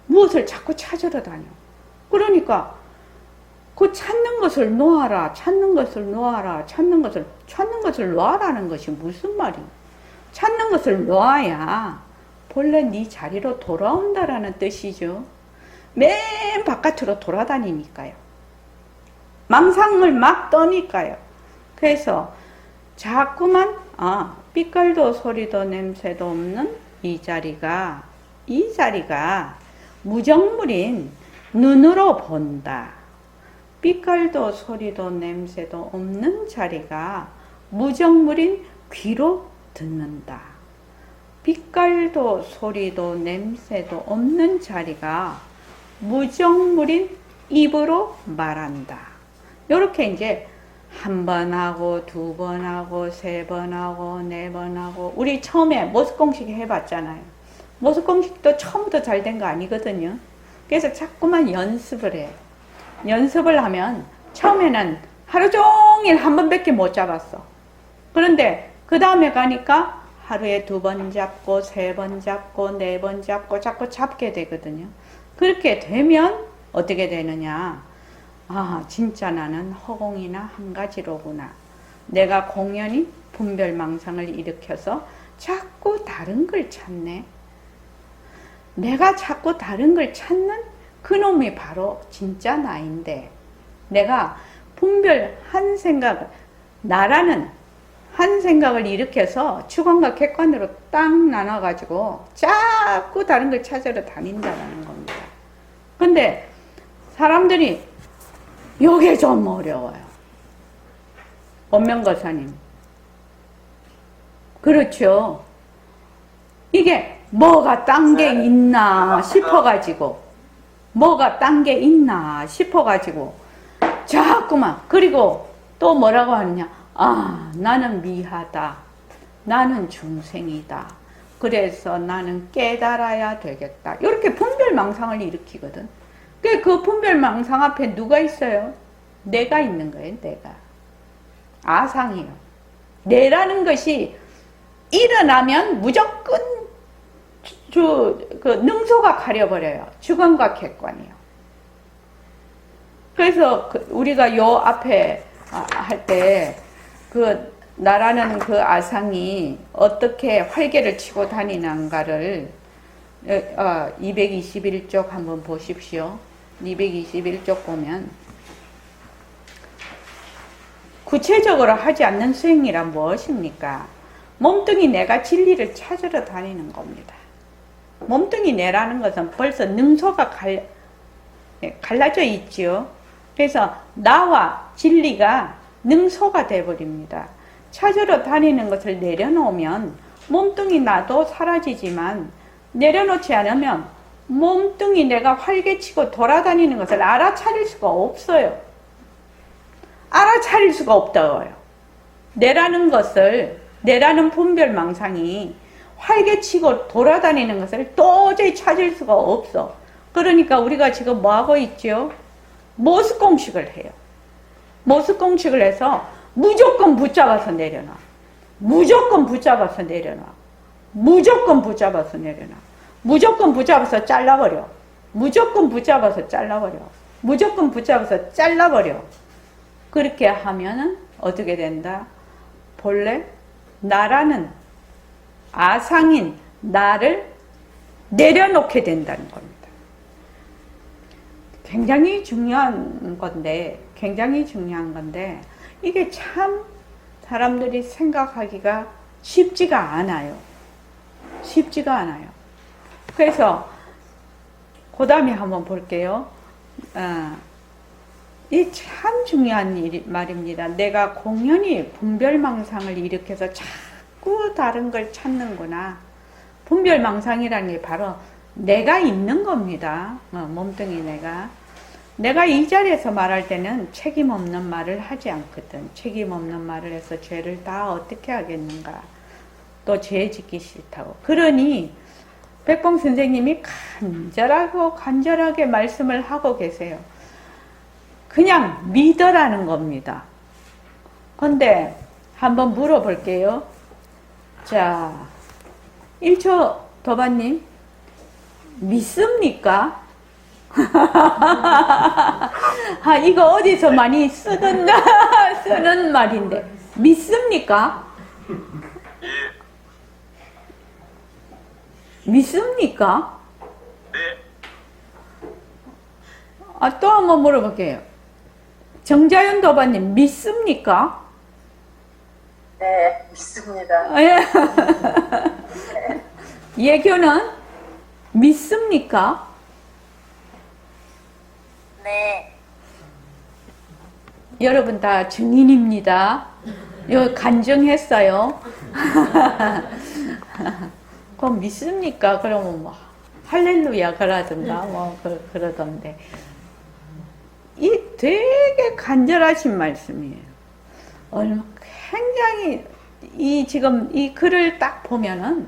무엇을 자꾸 찾으러 다녀. 그러니까 그 찾는 것을 놓아라, 찾는 것을 놓아라, 찾는 것을 놓아라는 것이 무슨 말이야? 찾는 것을 놓아야 본래 네 자리로 돌아온다라는 뜻이죠. 맨 바깥으로 돌아다니니까요. 망상을 막 떠니까요. 그래서 자꾸만 빛깔도 소리도 냄새도 없는 이 자리가 무정물인 눈으로 본다. 빛깔도 소리도 냄새도 없는 자리가 무정물인 귀로 듣는다. 빛깔도 소리도 냄새도 없는 자리가 무정물인 입으로 말한다. 이렇게 이제 한 번 하고 두 번 하고 세 번 하고 네 번 하고 우리 처음에 모습공식 해봤잖아요. 모습공식도 처음부터 잘 된 거 아니거든요. 그래서 자꾸만 연습을 해요. 연습을 하면 처음에는 하루 종일 한 번밖에 못 잡았어. 그런데 그 다음에 가니까 하루에 두 번 잡고 세 번 잡고 네 번 잡고 자꾸 잡게 되거든요. 그렇게 되면 어떻게 되느냐, 진짜 나는 허공이나 한 가지로구나. 내가 공연히 분별망상을 일으켜서 자꾸 다른 걸 찾네. 내가 자꾸 다른 걸 찾는 그놈이 바로 진짜 나인데, 내가 분별 한 생각, 나라는 한 생각을 일으켜서 주관과 객관으로 딱 나눠가지고 자꾸 다른 걸 찾으러 다닌다는 겁니다. 근데 사람들이 요게 좀 어려워요. 원명거사님. 그렇죠. 이게 뭐가 딴 게 있나 싶어가지고 자꾸만, 그리고 또 뭐라고 하느냐, 나는 미하다, 나는 중생이다, 그래서 나는 깨달아야 되겠다, 이렇게 분별망상을 일으키거든. 그 분별망상 앞에 누가 있어요? 내가 있는 거예요. 내가. 아상이요. 내라는 것이 일어나면 무조건 그 능소가 가려버려요. 주관과 객관이요. 그래서 우리가 요 앞에 할 때 그 나라는 그 아상이 어떻게 활개를 치고 다니는가를 221쪽 한번 보십시오. 221쪽 보면 구체적으로 하지 않는 수행이란 무엇입니까? 몸뚱이 내가 진리를 찾으러 다니는 겁니다. 몸뚱이 내라는 것은 벌써 능소가 갈라져 있지요. 그래서 나와 진리가 능소가 되어버립니다. 찾으러 다니는 것을 내려놓으면 몸뚱이 나도 사라지지만, 내려놓지 않으면 몸뚱이 내가 활개치고 돌아다니는 것을 알아차릴 수가 없어요. 알아차릴 수가 없다고요. 내라는 분별망상이 활개치고 돌아다니는 것을 도저히 찾을 수가 없어. 그러니까 우리가 지금 뭐 하고 있죠? 모습공식을 해요. 모습공식을 해서 무조건 붙잡아서 내려놔. 무조건 붙잡아서 내려놔. 무조건 붙잡아서 내려놔. 무조건 붙잡아서 잘라버려. 무조건 붙잡아서 잘라버려. 무조건 붙잡아서 잘라버려. 그렇게 하면은 어떻게 된다? 본래 나라는 아상인 나를 내려놓게 된다는 겁니다. 굉장히 중요한 건데 이게 참 사람들이 생각하기가 쉽지가 않아요. 그래서 그 다음에 한번 볼게요. 이 참 중요한 말입니다. 내가 공연히 분별망상을 일으켜서 자꾸 다른 걸 찾는구나. 분별망상이라는 게 바로 내가 있는 겁니다. 몸뚱이 내가 이 자리에서 말할 때는 책임 없는 말을 하지 않거든. 책임 없는 말을 해서 죄를 다 어떻게 하겠는가. 또 죄 짓기 싫다고. 그러니 백봉 선생님이 간절하게 말씀을 하고 계세요. 그냥 믿으라는 겁니다. 근데 한번 물어볼게요. 자, 1초 도반님, 믿습니까? 이거 어디서 많이 쓰는 말인데, 믿습니까? 믿습니까? 네. 또 한번 물어볼게요. 정자윤 도반님, 믿습니까? 네, 믿습니다. 예. 예교는 믿습니까? 네. 여러분 다 증인입니다. 요 간증했어요. 그럼 믿습니까? 그러면 뭐 할렐루야 그러든가 뭐 그러던데 이 되게 간절하신 말씀이에요. 굉장히 지금 이 글을 딱 보면은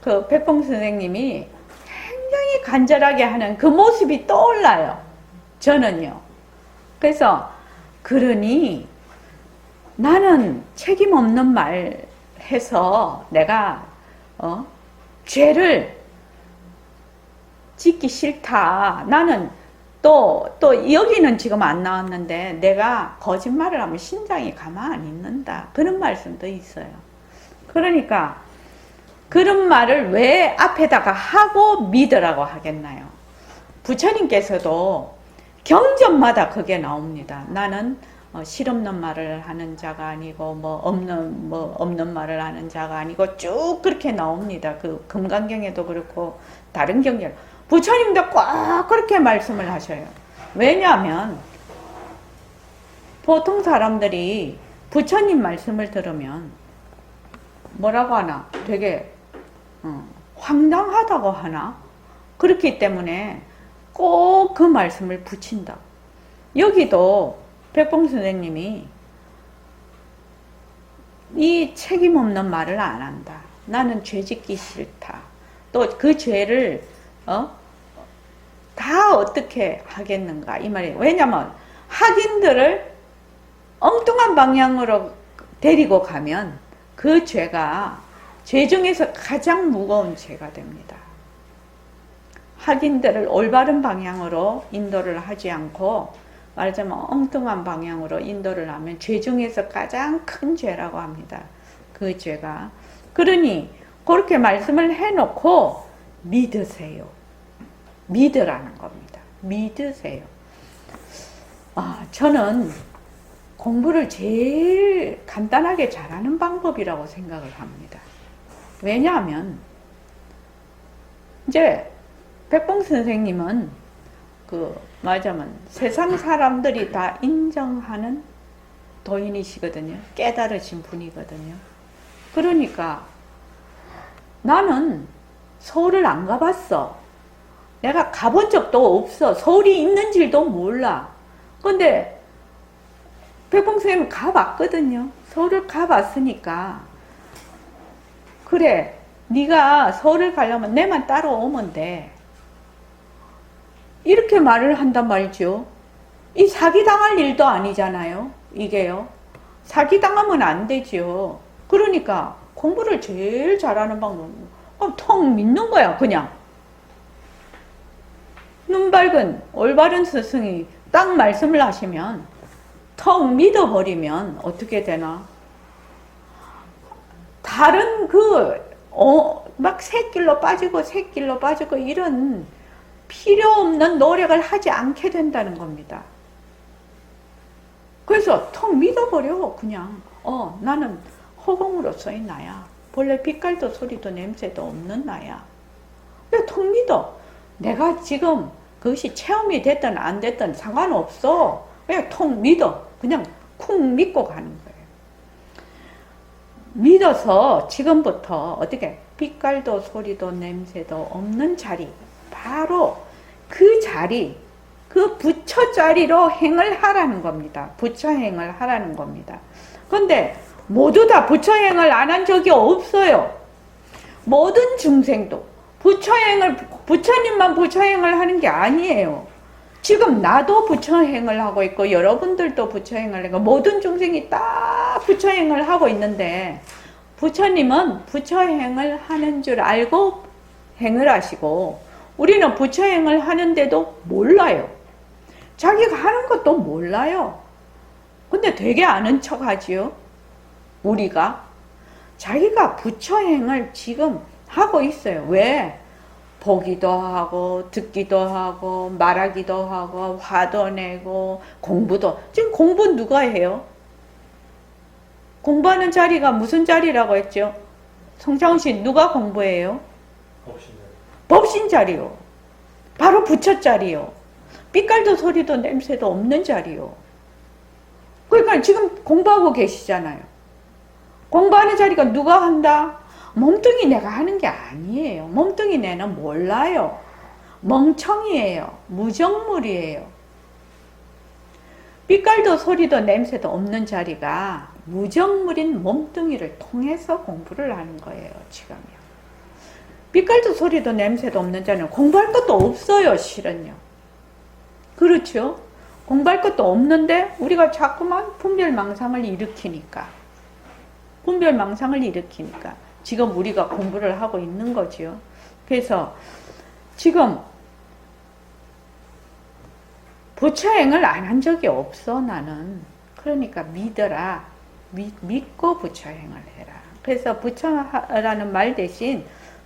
그 백봉 선생님이 굉장히 간절하게 하는 그 모습이 떠올라요. 저는요. 그래서 그러니 나는 책임 없는 말 해서 내가 죄를 짓기 싫다. 나는 또 여기는 지금 안 나왔는데 내가 거짓말을 하면 신장이 가만 안 있는다. 그런 말씀도 있어요. 그러니까 그런 말을 왜 앞에다가 하고 믿으라고 하겠나요? 부처님께서도 경전마다 그게 나옵니다. 나는 실없는 말을 하는 자가 아니고 없는 말을 하는 자가 아니고 쭉 그렇게 나옵니다. 그 금강경에도 그렇고 다른 경전 부처님도 꼭 그렇게 말씀을 하셔요. 왜냐하면 보통 사람들이 부처님 말씀을 들으면 뭐라고 하나 되게 황당하다고 하나 그렇기 때문에 꼭 그 말씀을 붙인다. 여기도 백봉 선생님이 이 책임 없는 말을 안 한다. 나는 죄 짓기 싫다. 또 그 죄를 다 어떻게 하겠는가 이 말이에요. 왜냐면 학인들을 엉뚱한 방향으로 데리고 가면 그 죄가 죄 중에서 가장 무거운 죄가 됩니다. 학인들을 올바른 방향으로 인도를 하지 않고 말하자면 엉뚱한 방향으로 인도를 하면 죄 중에서 가장 큰 죄라고 합니다. 그 죄가. 그러니 그렇게 말씀을 해놓고 믿으세요. 믿으라는 겁니다. 믿으세요. 저는 공부를 제일 간단하게 잘하는 방법이라고 생각을 합니다. 왜냐하면 이제 백봉 선생님은 말하자면 세상 사람들이 다 인정하는 도인이시거든요. 깨달으신 분이거든요. 그러니까 나는 서울을 안 가봤어. 내가 가본 적도 없어. 서울이 있는 줄도 몰라. 근데 백봉 선생님은 가봤거든요. 서울을 가봤으니까 그래 네가 서울을 가려면 내만 따라오면 돼. 이렇게 말을 한단 말이죠. 이 사기당할 일도 아니잖아요. 이게요. 사기당하면 안 되죠. 그러니까 공부를 제일 잘하는 방법은 턱 믿는 거야. 그냥 눈 밝은 올바른 스승이 딱 말씀을 하시면 턱 믿어버리면 어떻게 되나? 다른 막 새길로 빠지고 이런 필요 없는 노력을 하지 않게 된다는 겁니다. 그래서 턱 믿어버려. 그냥 나는 허공으로서의 나야. 본래 빛깔도 소리도 냄새도 없는 나야. 왜 턱 믿어? 내가 지금 그것이 체험이 됐든 안 됐든 상관없어. 그냥 통 믿어. 그냥 쿵 믿고 가는 거예요. 믿어서 지금부터 어떻게 빛깔도 소리도 냄새도 없는 자리, 바로 그 자리, 그 부처 자리로 행을 하라는 겁니다. 부처 행을 하라는 겁니다. 그런데 모두 다 부처 행을 안 한 적이 없어요. 모든 중생도 부처행을, 부처님만 부처행을 하는 게 아니에요. 지금 나도 부처행을 하고 있고 여러분들도 부처행을 하고 모든 중생이 다 부처행을 하고 있는데 부처님은 부처행을 하는 줄 알고 행을 하시고 우리는 부처행을 하는데도 몰라요. 자기가 하는 것도 몰라요. 근데 되게 아는 척 하지요. 우리가 자기가 부처행을 지금 하고 있어요. 왜? 보기도 하고 듣기도 하고 말하기도 하고 화도 내고 공부도. 지금 공부 누가 해요? 공부하는 자리가 무슨 자리라고 했죠? 성창훈 씨 누가 공부해요? 법신 자리요. 바로 부처 자리요. 빛깔도 소리도 냄새도 없는 자리요. 그러니까 지금 공부하고 계시잖아요. 공부하는 자리가 누가 한다? 몸뚱이 내가 하는 게 아니에요. 몸뚱이 내는 몰라요. 멍청이에요. 무정물이에요. 빛깔도 소리도 냄새도 없는 자리가 무정물인 몸뚱이를 통해서 공부를 하는 거예요. 지금요. 빛깔도 소리도 냄새도 없는 자는 공부할 것도 없어요. 실은요. 그렇죠? 공부할 것도 없는데 우리가 자꾸만 분별망상을 일으키니까 지금 우리가 공부를 하고 있는 거지요. 그래서 지금 부처행을 안 한 적이 없어 나는. 그러니까 믿어라. 믿고 부처행을 해라. 그래서 부처라는 말 대신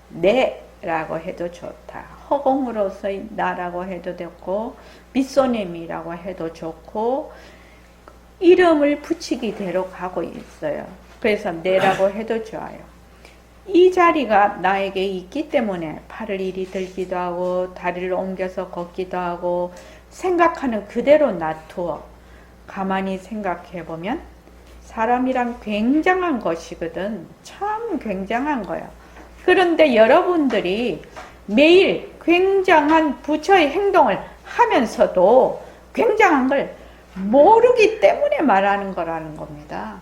내라고 해도 좋다. 허공으로서의 나라고 해도 됐고 밑소님이라고 해도 좋고 이름을 붙이기대로 가고 있어요. 그래서 내라고 해도 좋아요. 이 자리가 나에게 있기 때문에 팔을 이리 들기도 하고 다리를 옮겨서 걷기도 하고 생각하는 그대로 놔두어 가만히 생각해보면 사람이란 굉장한 것이거든. 참 굉장한 거야. 그런데 여러분들이 매일 굉장한 부처의 행동을 하면서도 굉장한 걸 모르기 때문에 말하는 거라는 겁니다.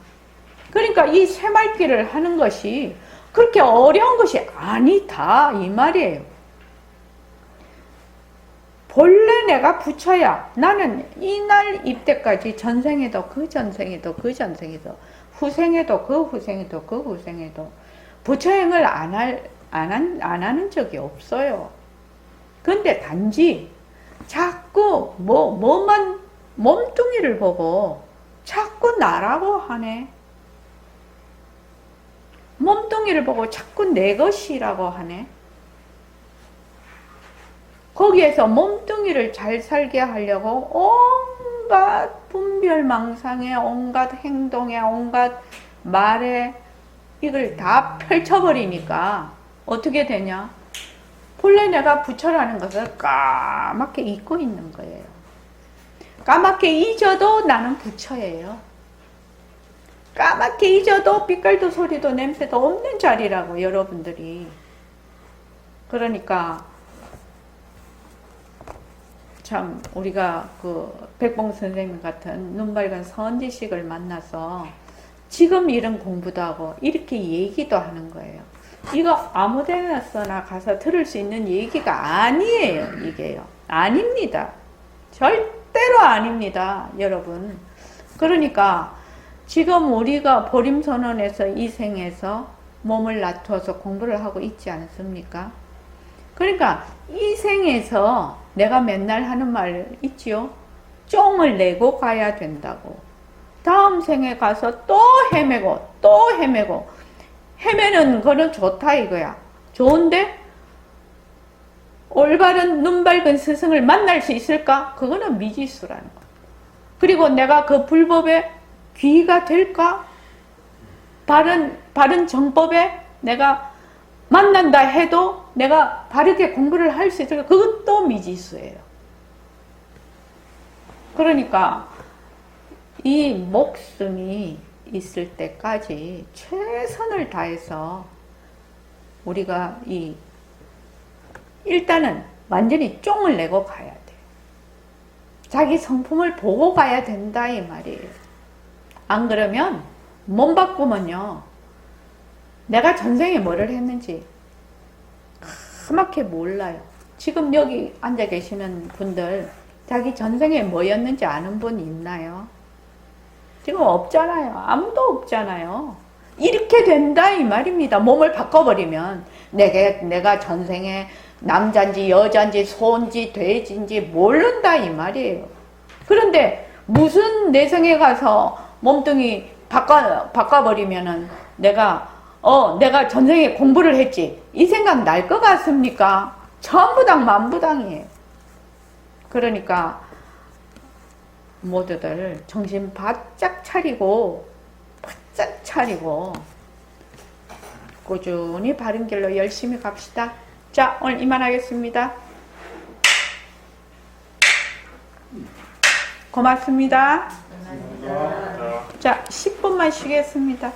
그러니까 이 새말귀를 하는 것이 그렇게 어려운 것이 아니다 이 말이에요. 본래 내가 부처야. 나는 이날 이때까지 전생에도 그 전생에도 그 전생에도 후생에도 그 후생에도 그 후생에도 부처행을 안 하는 적이 없어요. 근데 단지 자꾸 뭐만 몸뚱이를 보고 자꾸 나라고 하네. 몸뚱이를 보고 자꾸 내 것이라고 하네. 거기에서 몸뚱이를 잘 살게 하려고 온갖 분별망상에 온갖 행동에 온갖 말에 이걸 다 펼쳐버리니까 어떻게 되냐? 본래 내가 부처라는 것을 까맣게 잊고 있는 거예요. 까맣게 잊어도 나는 부처예요. 까맣게 잊어도 빛깔도 소리도 냄새도 없는 자리라고 여러분들이. 그러니까 참 우리가 그 백봉 선생님 같은 눈밝은 선지식을 만나서 지금 이런 공부도 하고 이렇게 얘기도 하는 거예요. 이거 아무 데나 가서 들을 수 있는 얘기가 아니에요. 이게요. 아닙니다. 절대로 아닙니다. 여러분. 그러니까 지금 우리가 보림선언에서 이 생에서 몸을 놔두어서 공부를 하고 있지 않습니까? 그러니까 이 생에서 내가 맨날 하는 말 있지요? 쫑을 내고 가야 된다고. 다음 생에 가서 또 헤매고 또 헤매고 헤매는 거는 좋다 이거야. 좋은데 올바른 눈밝은 스승을 만날 수 있을까? 그거는 미지수라는 거. 그리고 내가 그 불법에 귀의가 될까? 바른 정법에 내가 만난다 해도 내가 바르게 공부를 할 수 있을까? 그것도 미지수예요. 그러니까 이 목숨이 있을 때까지 최선을 다해서 우리가 일단은 완전히 쫑을 내고 가야 돼. 자기 성품을 보고 가야 된다 이 말이에요. 안 그러면 몸 바꾸면요, 내가 전생에 뭐를 했는지 까맣게 몰라요. 지금 여기 앉아 계시는 분들 자기 전생에 뭐였는지 아는 분 있나요? 지금 없잖아요. 아무도 없잖아요. 이렇게 된다 이 말입니다. 몸을 바꿔버리면 내가 전생에 남자인지 여자인지 소인지 돼지인지 모른다 이 말이에요. 그런데 무슨 내성에 가서 몸뚱이 바꿔버리면은 내가 전생에 공부를 했지 이 생각 날 것 같습니까? 전부당 만부당이에요. 그러니까 모두들 정신 바짝 차리고 꾸준히 바른 길로 열심히 갑시다. 자, 오늘 이만하겠습니다. 고맙습니다. 자, 10분만 쉬겠습니다.